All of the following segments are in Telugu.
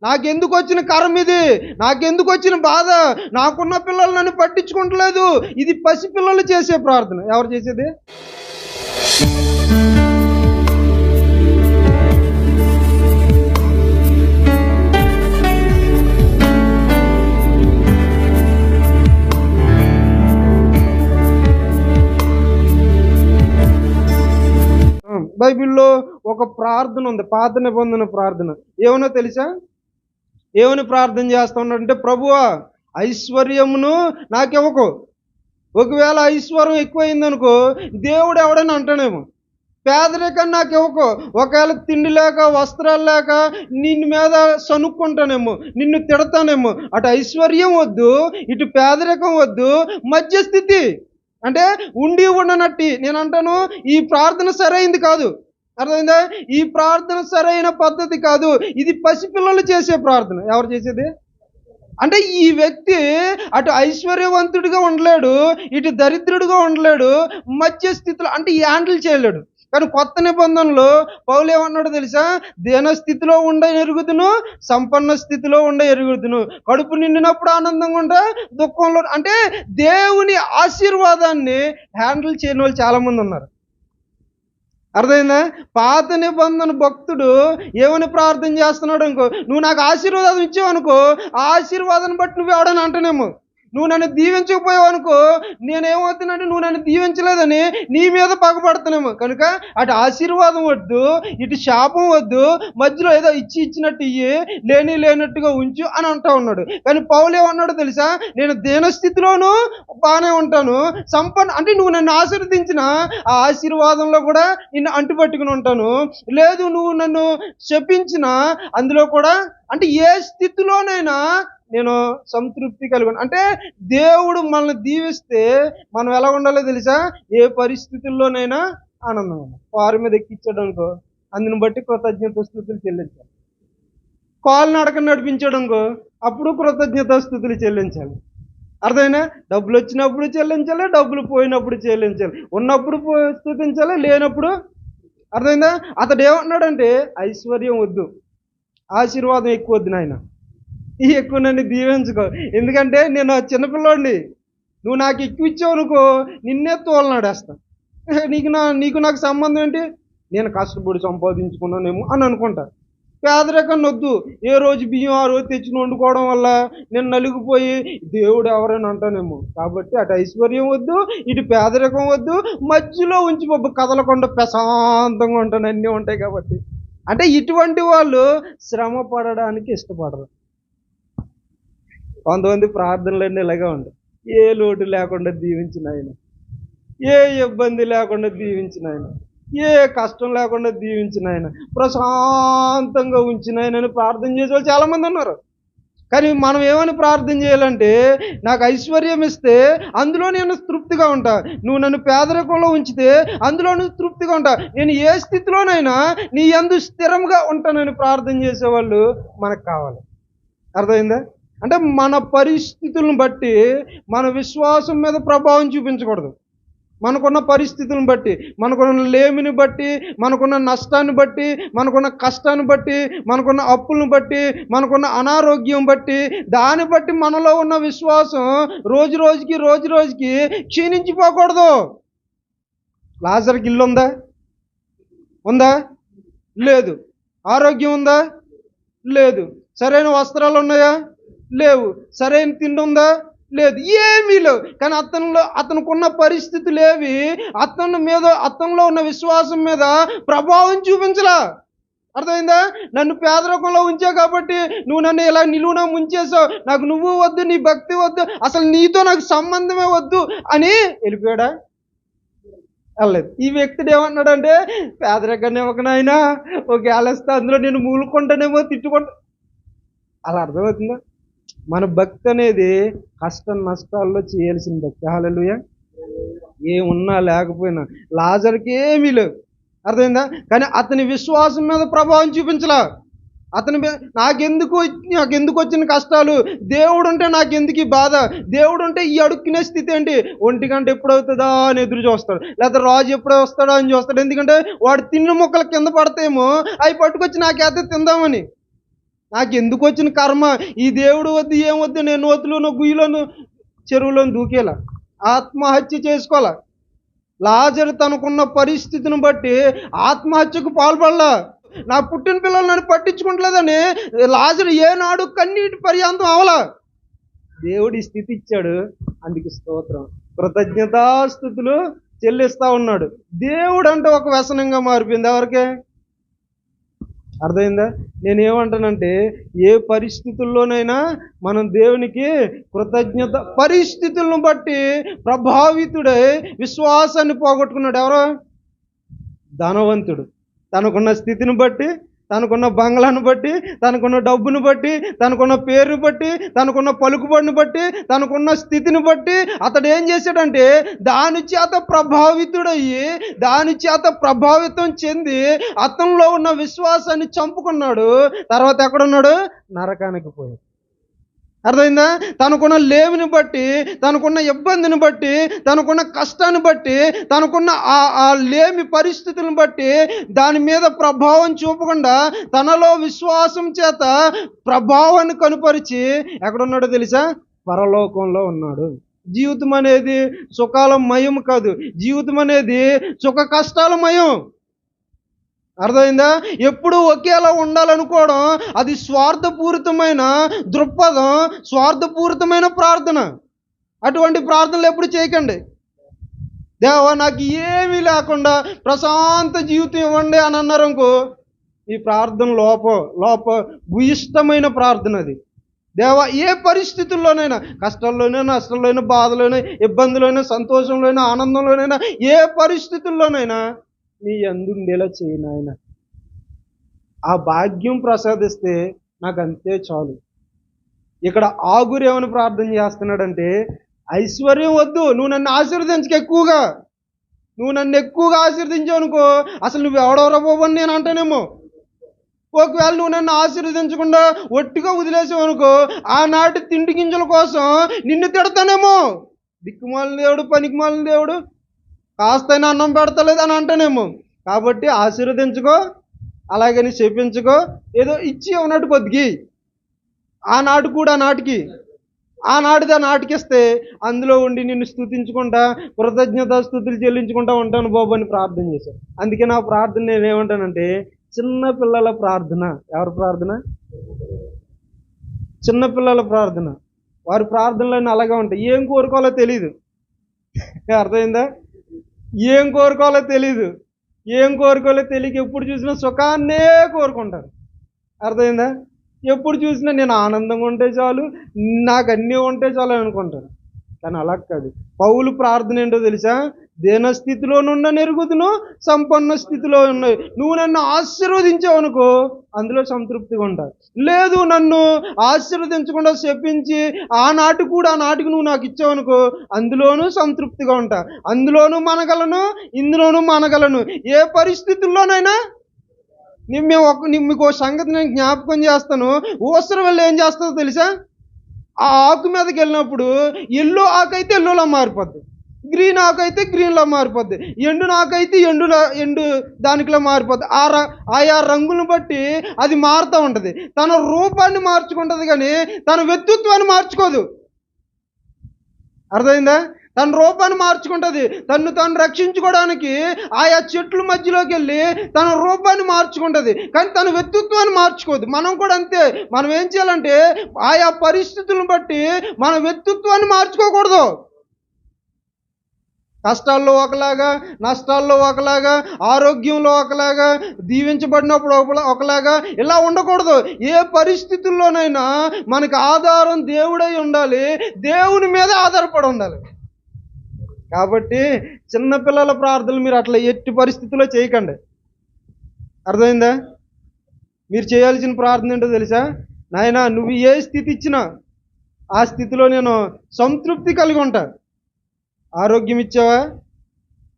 నాకెందుకు వచ్చిన కరం ఇది, నాకెందుకు వచ్చిన బాధ, నాకున్న పిల్లలు నన్ను పట్టించుకుంటలేదు. ఇది పసిపిల్లలు చేసే ప్రార్థన. ఎవరు చేసేది? బైబిల్లో ఒక ప్రార్థన ఉంది, పాత నిబంధన ప్రార్థన. ఏమనో తెలుసా? ఏమని ప్రార్థన చేస్తా ఉన్నాడంటే, ప్రభువా ఐశ్వర్యమును నాకివ్వకు. ఒకవేళ ఐశ్వర్యం ఎక్కువైందనుకో దేవుడు ఎవడని అంటానేమో, పేదరికం నాకు ఇవ్వకు. ఒకవేళ తిండి లేక వస్త్రాలు లేక నిన్ను మీద సనుక్కుంటానేమో, నిన్ను తిడతానేమో. అటు ఐశ్వర్యం వద్దు, ఇటు పేదరికం వద్దు, మధ్యస్థితి. అంటే ఉండి ఉండనట్టి. నేను అంటాను, ఈ ప్రార్థన సరైంది కాదు. అర్థమైందా? ఈ ప్రార్థన సరైన పద్ధతి కాదు. ఇది పసిపిల్లలు చేసే ప్రార్థన. ఎవరు చేసేది? అంటే ఈ వ్యక్తి అటు ఐశ్వర్యవంతుడిగా ఉండలేడు, ఇటు దరిద్రుడిగా ఉండలేడు, మధ్య స్థితిలో, అంటే ఈ హ్యాండిల్ చేయలేడు. కానీ కొత్త నిబంధనలో పౌలు ఏమన్నాడో తెలుసా? దీన స్థితిలో ఉండ ఎరుగుదును, సంపన్న స్థితిలో ఉండ ఎరుగుదును. కడుపు నిండినప్పుడు ఆనందంగా ఉండ, దుఃఖంలో. అంటే దేవుని ఆశీర్వాదాన్ని హ్యాండిల్ చేయని వాళ్ళు చాలామంది ఉన్నారు. అర్థమైందా? పాత నిబంధన భక్తుడు ఏమని ప్రార్థన చేస్తున్నాడు అనుకో, నువ్వు నాకు ఆశీర్వాదం ఇచ్చావనుకో, ఆ ఆశీర్వాదాన్ని బట్టి నువ్వు ఎవడని అంటనేమో. నువ్వు నన్ను దీవించకపోయావు అనుకో, నేనేమవుతున్నానంటే నువ్వు నన్ను దీవించలేదని నీ మీద పగపడుతున్నామో. కనుక అటు ఆశీర్వాదం వద్దు, ఇటు శాపం వద్దు, మధ్యలో ఏదో ఇచ్చినట్టు ఇయ్యి, లేనట్టుగా ఉంచు అని అంటా ఉన్నాడు. కానీ పౌలు ఏమన్నాడో తెలుసా? నేను దీనస్థితిలోనూ బాగానే ఉంటాను, అంటే నువ్వు నన్ను ఆశీర్వదించిన ఆ ఆశీర్వాదంలో కూడా నిన్ను అంటుపట్టుకుని ఉంటాను. లేదు నువ్వు నన్ను శపించిన అందులో కూడా, అంటే ఏ స్థితిలోనైనా నేను సంతృప్తి కలిగి. అంటే దేవుడు మనల్ని దీవిస్తే మనం ఎలా ఉండాలో తెలుసా? ఏ పరిస్థితుల్లోనైనా ఆనందం ఉండాలి. కారు మీద ఎక్కించాడు అనుకో, అందుని బట్టి కృతజ్ఞతాస్తుతులు చెల్లించాలి. కాలు నడక నడిపించాడు అనుకో, అప్పుడు కృతజ్ఞతాస్తుతులు చెల్లించాలి. అర్థమైనా? డబ్బులు వచ్చినప్పుడు చెల్లించాలి, డబ్బులు పోయినప్పుడు చెల్లించాలి, ఉన్నప్పుడు స్తుతించాలి, లేనప్పుడు. అర్థమైందా? అతడు ఏమన్నాడంటే, ఐశ్వర్యం వద్దు, ఆశీర్వాదం ఎక్కువ వద్దు నాయన, ఈ ఎక్కువ నన్ను దీవించుకో. ఎందుకంటే నేను చిన్నపిల్లోడిని, నువ్వు నాకు ఎక్కువ ఇచ్చావు అనుకో నిన్నే తోలనాడేస్తా. నీకు నాకు సంబంధం ఏంటి? నేను కష్టపడి సంపాదించుకున్నానేమో అని అనుకుంటా. పేదరికం వద్దు, ఏ రోజు బియ్యం ఆ రోజు తెచ్చుని వండుకోవడం వల్ల నేను నలిగిపోయి దేవుడు ఎవరైనా అంటానేమో. కాబట్టి అటు ఐశ్వర్యం వద్దు, ఇటు పేదరికం వద్దు, మధ్యలో ఉంచి బాబు కదలకుండా ప్రశాంతంగా ఉంటాను, అన్నీ ఉంటాయి కాబట్టి. అంటే ఇటువంటి వాళ్ళు శ్రమ పడడానికి ఇష్టపడరు. కొంతమంది ప్రార్థనలన్నీ ఇలాగే ఉంటాయి, ఏ లోటు లేకుండా దీవించిన ఆయన, ఏ ఇబ్బంది లేకుండా దీవించిన ఆయన, ఏ కష్టం లేకుండా దీవించిన ఆయన, ప్రశాంతంగా ఉంచిన ఆయన ప్రార్థన చేసే వాళ్ళు చాలామంది ఉన్నారు. కానీ మనం ఏమని ప్రార్థన చేయాలంటే, నాకు ఐశ్వర్యం ఇస్తే అందులో నేను తృప్తిగా ఉంటా, నువ్వు నన్ను పేదరికంలో ఉంచితే అందులో నువ్వు తృప్తిగా ఉంటా, నేను ఏ స్థితిలోనైనా నీ యందు స్థిరంగా ఉంటానని ప్రార్థన చేసేవాళ్ళు మనకు కావాలి. అర్థమైందా? అంటే మన పరిస్థితులను బట్టి మన విశ్వాసం మీద ప్రభావం చూపించకూడదు. మనకున్న పరిస్థితులను బట్టి, మనకున్న లేమిని బట్టి, మనకున్న నష్టాన్ని బట్టి, మనకున్న కష్టాన్ని బట్టి, మనకున్న అప్పులను బట్టి, మనకున్న అనారోగ్యం బట్టి, దాన్ని బట్టి మనలో ఉన్న విశ్వాసం రోజు రోజుకి క్షీణించిపోకూడదు. లాజర్కి ఇల్లు ఉందా? లేదు. ఆరోగ్యం ఉందా? లేదు. సరైన వస్త్రాలు ఉన్నాయా? లేవు. సరైన తిండి ఉందా? లేదు. ఏమీ లేవు. కానీ అతనుకున్న పరిస్థితులు ఏవి అతనిలో ఉన్న విశ్వాసం మీద ప్రభావం చూపించలా. అర్థమైందా? నన్ను పేదరికంలో ఉంచావు కాబట్టి నువ్వు నన్ను ఇలా నిలువున ముంచేసావు, నాకు నువ్వు వద్దు, నీ భక్తి వద్దు, అసలు నీతో నాకు సంబంధమే వద్దు అని వెళ్ళిపోయాడా? వెళ్ళలేదు. ఈ వ్యక్తుడు ఏమన్నాడంటే, పేదరికాన్ని ఇవ్వకనైనా ఒక ఏలేస్తే అందులో నేను మూలుకుంటానేమో, తిట్టుకుంటా. అలా అర్థమవుతుందా? మన భక్తి అనేది కష్ట నష్టాల్లో చేయాల్సిన భక్తి. హల్లెలూయా. ఏమున్నా లేకపోయినా, లాజర్కి ఏమీ లేవు. అర్థమైందా? కానీ అతని విశ్వాసం మీద ప్రభావం చూపించలా. నాకెందుకు వచ్చిన కష్టాలు, దేవుడు ఉంటే నాకెందుకు ఈ బాధ, దేవుడు ఉంటే ఈ అడుక్కునే స్థితి ఏంటి, 1 గంట ఎప్పుడవుతుందా అని ఎదురు చూస్తాడు, లేదా రాజు ఎప్పుడో వస్తాడా అని చూస్తాడు. ఎందుకంటే వాడు తిన్న ముక్కలు కింద పడతాయేమో, అవి పట్టుకొచ్చి నాకేతే తిందామని. నాకు ఎందుకు వచ్చిన కర్మ, ఈ దేవుడు వద్దు ఏం వద్దు, నేను నోతులోను గుయ్యిలోను చెరువులోను దూకేలా, ఆత్మహత్య చేసుకోవాలా. లాజరు తనకున్న పరిస్థితిని బట్టి ఆత్మహత్యకు పాల్పడలా. నా పుట్టిన పిల్లలు నన్ను పట్టించుకుంటలేదని లాజరు ఏనాడు కన్నీటి పర్యాంతం అవలా. దేవుడు ఈ స్థితి ఇచ్చాడు, అందుకు స్తోత్రం, కృతజ్ఞతాస్థుతులు చెల్లిస్తా ఉన్నాడు. దేవుడు అంటే ఒక వ్యసనంగా మారిపోయింది ఎవరికే? అర్థమైందా? నేనేమంటానంటే ఏ పరిస్థితుల్లోనైనా మనం దేవునికి కృతజ్ఞత, పరిస్థితులను బట్టి ప్రభావితుడై విశ్వాసాన్ని పోగొట్టుకున్నాడు ఎవరో? ధనవంతుడు. తనకున్న స్థితిని బట్టి, తనకున్న బంగ్లాను బట్టి, తనకున్న డబ్బును బట్టి, తనకున్న పేరుని బట్టి, తనకున్న పలుకుబడిని బట్టి, తనకున్న స్థితిని బట్టి అతడు ఏం చేశాడంటే దాని చేత ప్రభావితుడయ్యి, దాని చేత ప్రభావితం చెంది అతనిలో ఉన్న విశ్వాసాన్ని చంపుకున్నాడు. తర్వాత ఎక్కడున్నాడు? నరకానికి పోయాడు. అర్థమైందా? తనకున్న లేమిని బట్టి, తనకున్న ఇబ్బందిని బట్టి, తనకున్న కష్టాన్ని బట్టి, తనకున్న ఆ లేమి పరిస్థితులను బట్టి దాని మీద ప్రభావం చూపకుండా తనలో విశ్వాసం చేత ప్రభావాన్ని కనుపరిచి ఎక్కడున్నాడో తెలుసా? పరలోకంలో ఉన్నాడు. జీవితం అనేది సుఖాల మయం కాదు, జీవితం అనేది సుఖ కష్టాల మయం. అర్థమైందా? ఎప్పుడు ఒకేలా ఉండాలనుకోవడం అది స్వార్థపూరితమైన దృక్పథం, స్వార్థపూరితమైన ప్రార్థన. అటువంటి ప్రార్థనలు ఎప్పుడు చేయకండి. దేవా నాకు ఏమీ లేకుండా ప్రశాంత జీవితం ఇవ్వండి అని అన్నారు అనుకో, ఈ ప్రార్థన భూయిష్టమైన ప్రార్థన అది. దేవా ఏ పరిస్థితుల్లోనైనా, కష్టాల్లోనైనా, నష్టంలోనైనా, బాధలోనైనా, ఇబ్బందులోనైనా, సంతోషంలోనైనా, ఆనందంలోనైనా, ఏ పరిస్థితుల్లోనైనా నీ యందు ఉండేలా చేయి నాయన. ఆ భాగ్యం ప్రసాదిస్తే నాకు అంతే చాలు. ఇక్కడ ఆగురు ఏమని ప్రార్థన చేస్తున్నాడంటే, ఐశ్వర్యం వద్దు, నువ్వు నన్ను ఆశీర్వదించక ఎక్కువగా, నువ్వు నన్ను ఎక్కువగా ఆశీర్వదించావు అనుకో, అసలు నువ్వు ఎవడెవరో పోవని నేను అంటానేమో. ఒకవేళ నువ్వు నన్ను ఆశీర్వదించకుండా ఒట్టిగా వదిలేసావు అనుకో, ఆనాటి తిండి గింజల కోసం నిన్ను తిడతానేమో. దిక్కుమాలిన దేవుడు, పనికిమాలిన దేవుడు, కాస్తైనా అన్నం పెడతలేదు అని అంటానేమో. కాబట్టి ఆశీర్వదించుకో, అలాగని చెప్పించుకో, ఏదో ఇచ్చి ఉన్నట్టు కొద్దిగి ఆనాడు కూడా నాటికి, ఆనాటిది ఆ నాటికిస్తే అందులో ఉండి నిన్ను స్తుతించుకుంటా, కృతజ్ఞత స్తుతులు చెల్లించుకుంటా ఉంటాను బాబు అని ప్రార్థన చేశాను. అందుకే నా ప్రార్థన నేనేమంటానంటే చిన్నపిల్లల ప్రార్థన. ఎవరి ప్రార్థన? చిన్నపిల్లల ప్రార్థన. వారి ప్రార్థనలన్నీ అలాగే ఉంటాయి. ఏం కోరుకోవాలో తెలియదు. అర్థమైందా? ఏం కోరుకోవాలో తెలీదు, ఏం కోరుకోవాలో తెలియక ఎప్పుడు చూసినా సుఖాన్నే కోరుకుంటారు. అర్థమైందా? ఎప్పుడు చూసినా నేను ఆనందంగా ఉంటే చాలు, నాకు అన్నీ ఉంటే చాలు అనుకుంటాను. కానీ అలా కాదు. పౌలు ప్రార్థన ఏంటో తెలుసా? దీనస్థితిలో నుండి నెరుగుదును, సంపన్న స్థితిలో ఉన్నాయి. నువ్వు నన్ను ఆశీర్వదించావు అనుకో, అందులో సంతృప్తిగా ఉంటావు. లేదు నన్ను ఆశీర్వదించకుండా చెప్పించి ఆనాటికి నువ్వు నాకు ఇచ్చావు అనుకో, అందులోనూ సంతృప్తిగా ఉంటా. అందులోనూ మనగలను, ఇందులోనూ మనగలను. ఏ పరిస్థితుల్లోనైనా మీకు సంగతి నేను జ్ఞాపకం చేస్తాను. ఊసర వెళ్ళి ఏం చేస్తుందో తెలుసా? ఆ ఆకు మీదకి వెళ్ళినప్పుడు ఎల్లో ఆకు అయితే ఎల్లోలా మారిపోద్ది, గ్రీన్ ఆకు అయితే గ్రీన్లా మారిపోద్ది, ఎండు ఆకైతే ఎండు దానికిలా మారిపోద్ది. ఆయా రంగులను బట్టి అది మారుతూ ఉంటుంది. తన రూపాన్ని మార్చుకుంటుంది కానీ తన వ్యక్తిత్వాన్ని మార్చుకోదు. అర్థమైందా? తన రూపాన్ని మార్చుకుంటుంది. తను రక్షించుకోవడానికి ఆయా చెట్ల మధ్యలోకి వెళ్ళి తన రూపాన్ని మార్చుకుంటుంది కానీ తన వ్యక్తిత్వాన్ని మార్చుకోదు. మనం కూడా అంతే. మనం ఏం చేయాలంటే ఆయా పరిస్థితులను బట్టి మన వ్యక్తిత్వాన్ని మార్చుకోకూడదు. కష్టాల్లో ఒకలాగా, నష్టాల్లో ఒకలాగా, ఆరోగ్యంలో ఒకలాగా, దీవించబడినప్పుడు ఒకలాగా, ఇలా ఉండకూడదు. ఏ పరిస్థితుల్లోనైనా మనకి ఆధారం దేవుడై ఉండాలి, దేవుని మీద ఆధారపడి ఉండాలి. కాబట్టి చిన్నపిల్లల ప్రార్థనలు మీరు అట్లా ఎట్టి పరిస్థితుల్లో చేయకండి. అర్థమైందా? మీరు చేయాల్సిన ప్రార్థన ఏంటో తెలుసా? నాయనా నువ్వు ఏ స్థితి ఇచ్చినా ఆ స్థితిలో నేను సంతృప్తి కలిగి ఉంటా. ఆరోగ్యం ఇచ్చావా?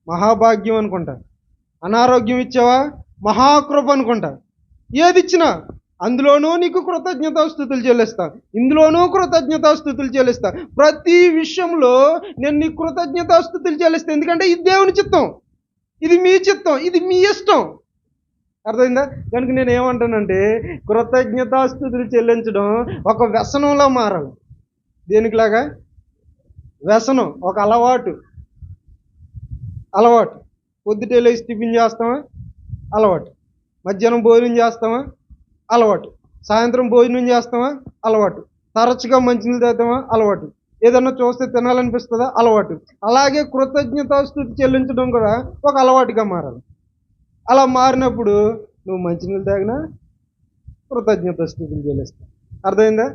మహాభాగ్యం అనుకుంటా. అనారోగ్యం ఇచ్చావా? మహాకృప అనుకుంటా. ఏది ఇచ్చినా అందులోనూ నీకు కృతజ్ఞతాస్తుతులు చెల్లిస్తా, ఇందులోనూ కృతజ్ఞతాస్తుతులు చెల్లిస్తా. ప్రతి విషయంలో నేను నీకు కృతజ్ఞతాస్తుతులు చెల్లిస్తా. ఎందుకంటే ఇది దేవుని చిత్తం, ఇది మీ చిత్తం, ఇది మీ ఇష్టం. అర్థమైందా? కనుక నేను ఏమంటానంటే కృతజ్ఞతాస్తుతులు చెల్లించడం ఒక వ్యసనంలో మారాలి. దేనికిలాగా? వ్యసనం, ఒక అలవాటు. పొద్దుటే లేచి టిఫిన్ చేస్తామా? అలవాటు. మధ్యాహ్నం భోజనం చేస్తామా? అలవాటు. సాయంత్రం భోజనం చేస్తామా? అలవాటు. తరచుగా మంచినీళ్ళు తాగుతామా? అలవాటు. ఏదన్నా చూస్తే తినాలనిపిస్తుందా? అలవాటు. అలాగే కృతజ్ఞతాస్తుతి చెల్లించడం కూడా ఒక అలవాటుగా మారాలి. అలా మారినప్పుడు నువ్వు మంచినీళ్ళు తాగినా కృతజ్ఞతాస్తుతులు చెల్లిస్తావు. అర్థమైందా?